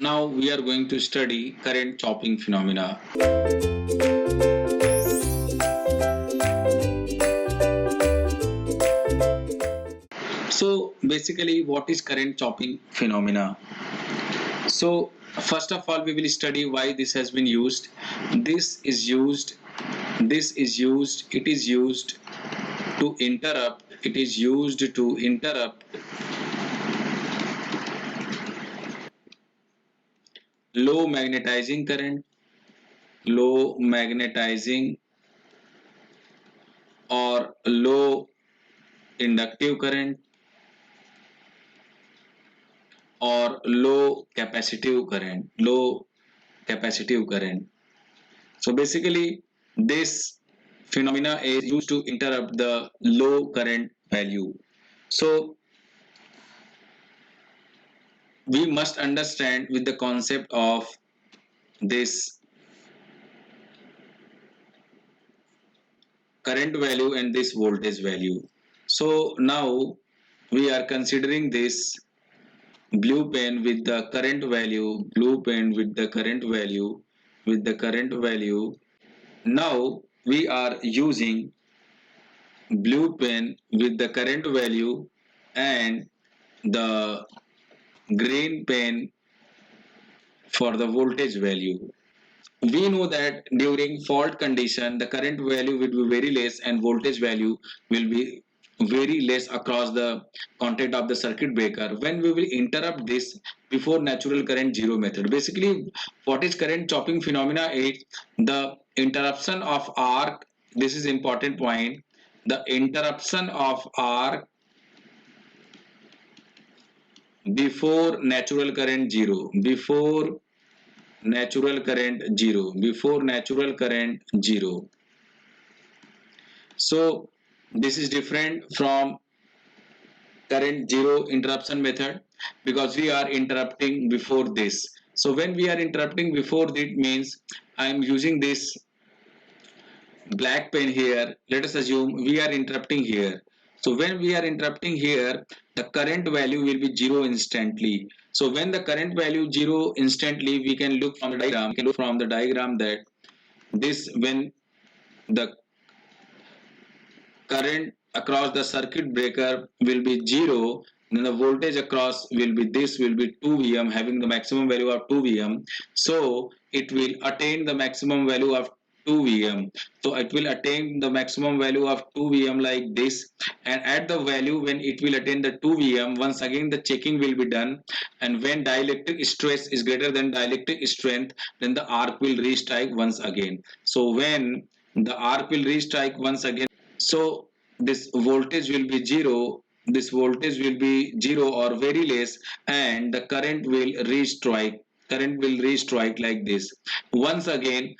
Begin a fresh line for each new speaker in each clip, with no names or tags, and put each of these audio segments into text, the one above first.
Now we are going to study current chopping phenomena. So basically, what is current chopping phenomena? So first of all, we will study why this has been used. This is used. This is used. It is used to interrupt. It is used to interrupt low magnetizing current, low magnetizing or low inductive current, or low capacitive current. So basically, this phenomena is used to interrupt the low current value. So we must understand with the concept of this current value and this voltage value. So now we are considering this blue pen with the current value, blue pen with the current value, with the current value. Now we are using blue pen with the current value and the green pen for the voltage value. We know that during fault condition the current value will be very less and voltage value will be very less across the contact of the circuit breaker when we will interrupt this before natural current zero method. Basically, what is current chopping phenomena is the interruption of arc. This is important point. The interruption of arc before natural current zero, before natural current zero, before natural current zero. So this is different from current zero interruption method because we are interrupting before this. So when we are interrupting before it means I am using this black pen here. Let us assume we are interrupting here. So when we are interrupting here, the current value will be zero instantly. So when the current value zero instantly, we can look from the diagram. We can look from the diagram that this when the current across the circuit breaker will be zero, then the voltage across will be this will be 2 Vm, having the maximum value of 2 Vm. So it will attain the maximum value of 2 Vm. So it will attain the maximum value of 2 Vm like this, and at the value when it will attain the 2 Vm, once again the checking will be done, and when dielectric stress is greater than dielectric strength, then the arc will restrike once again. So when the arc will restrike once again, so this voltage will be zero, this voltage will be zero or very less, and the current will restrike like this. Once again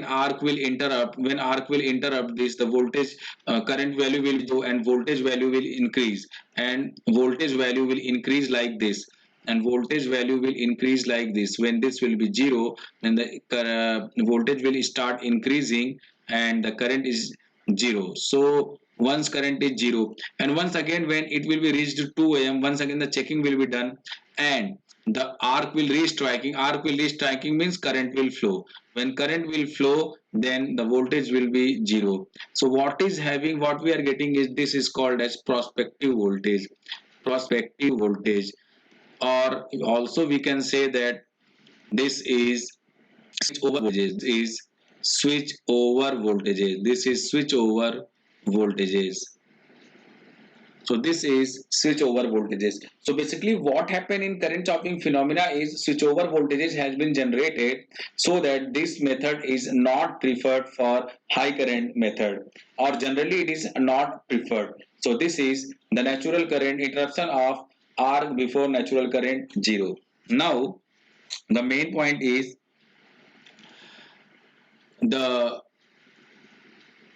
arc will interrupt. When arc will interrupt this, the voltage current value will go and voltage value will increase, and voltage value will increase like this, and voltage value will increase like this. When this will be zero, then the voltage will start increasing and the current is zero. So once current is zero, and once again when it will be reached to 2 am, once again the checking will be done, and the arc will restriking. Arc will restriking means current will flow. When current will flow, then the voltage will be zero. So what we are getting is this is called as prospective voltage. Prospective voltage, or also we can say that this is switch over voltages. Is switch over voltages. This is switch over voltages. So this is switch over voltages. So basically what happened in current chopping phenomena is switch over voltages has been generated, so that this method is not preferred for high current method, or generally it is not preferred. So this is the natural current interruption of arc before natural current zero. Now the main point is the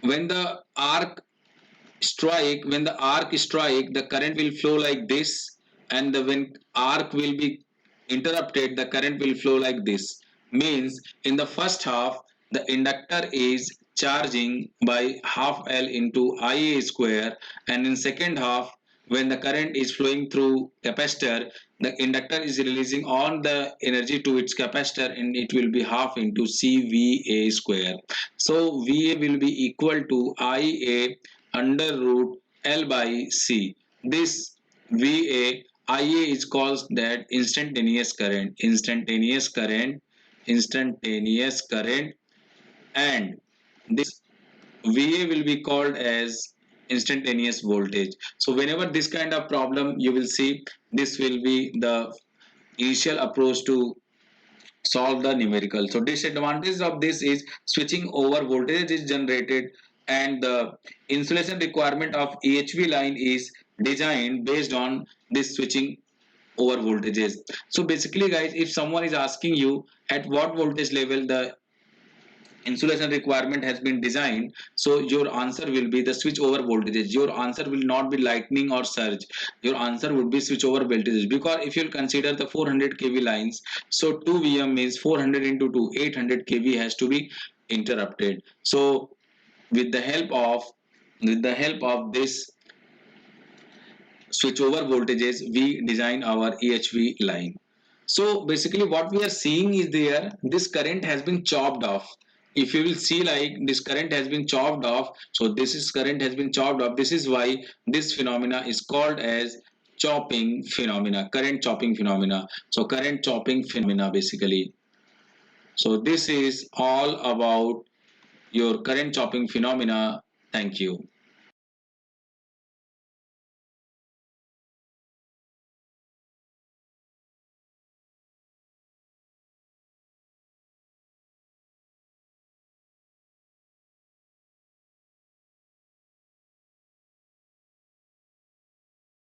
when the arc strike, the current will flow like this, and when arc will be interrupted, the current will flow like this. Means in the first half the inductor is charging by half L into Ia square, and in second half when the current is flowing through capacitor, the inductor is releasing all the energy to its capacitor, and it will be half into CVA square. So VA will be equal to IA under root L by C. This VA IA is called that instantaneous current, instantaneous current, and this VA will be called as instantaneous voltage. So whenever this kind of problem you will see, this will be the initial approach to solve the numerical. So disadvantage of this is switching over voltage is generated, and the insulation requirement of EHV line is designed based on this switching over voltages. So basically guys, if someone is asking you at what voltage level the insulation requirement has been designed, so your answer will be the switch over voltages. Your answer will not be lightning or surge, your answer would be switch over voltages, because if you'll consider the 400 kV lines, so 2 VM means 400 into 2, 800 kV has to be interrupted. So with the help of this switch over voltages, we design our EHV line. So basically what we are seeing is there, this current has been chopped off. If you will see, like, this current has been chopped off, so this is current has been chopped off. This is why this phenomena is called as chopping phenomena, current chopping phenomena. So current chopping phenomena basically. So this is all about your current chopping phenomena. Thank you.